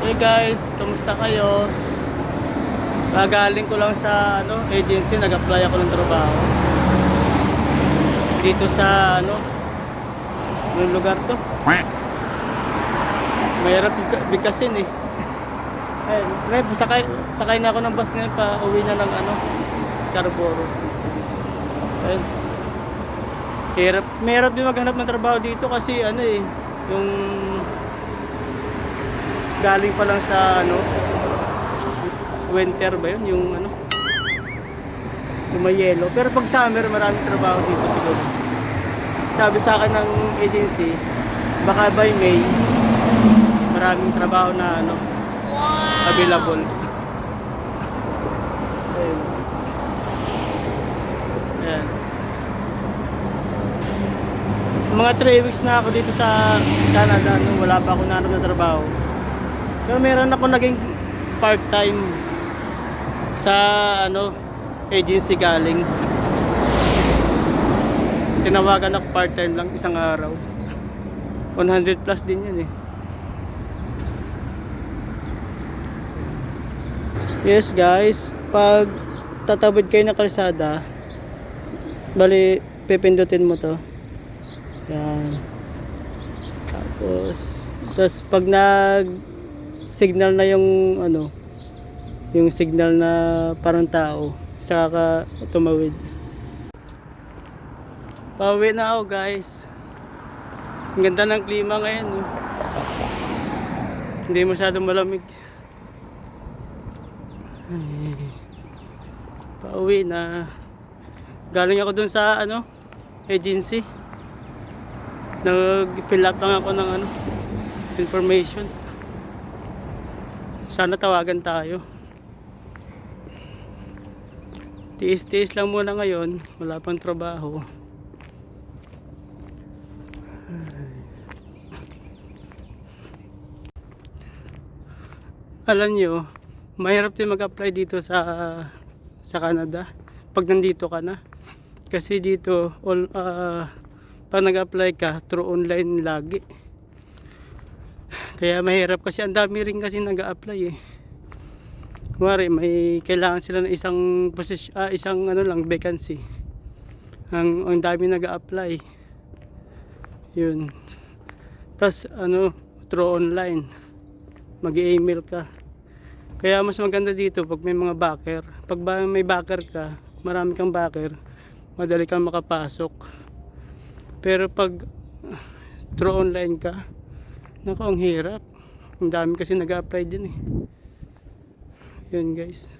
Hey guys, kamusta kayo? Gagaling ko lang sa agency, nag-apply ako ng trabaho. Dito sa anong lugar to? Mahirap bigkasin eh. Ayun, ngayon, sakay na ako ng bus ngayon pa uwi na ng Scarborough. Ayun. Mahirap din maghanap ng trabaho dito kasi yung galing pa lang sa winter ba yun, yung may yelo. Pero pag summer maraming trabaho dito siguro. Sabi sa akin ng agency, baka by May maraming trabaho na available. Ayun. Ayan. Mga 3 weeks na ako dito sa Canada, wala pa ako nahanap na trabaho. Pero meron ako naging part-time sa agency galing. Tinawagan ako part-time lang isang araw. 100 plus din yun eh. Yes guys, pag tatawid kayo ng kalsada, bali pipindutin mo to. Yan. Tapos pag signal na yung yung signal na parang tao, saka ka tumawid. Pauwi na ako guys. Ang ganda ng klima ngayon, no? Hindi masyadong malamig. Ay, pauwi na. Galing ako dun sa agency. Nag-fill up lang ako ng information. Sana tawagan tayo. Tiis-tiis lang muna ngayon, wala pang trabaho. Alam nyo, mahirap din mag-apply dito sa Canada pag nandito ka na. Kasi dito pag nag-apply ka through online lagi. Kaya mahirap kasi ang dami rin kasi nag-a-apply eh. Kumari may kailangan sila ng isang position, isang vacancy. Ang dami nag-a-apply. Yun. Tapos through online. Mag-email ka. Kaya mas maganda dito pag may mga backer. Pag may backer ka, marami kang backer, madali kang makapasok. Pero pag through online ka, naku, ang hirap. Ang dami kasi nag-a-apply din eh. Yun guys.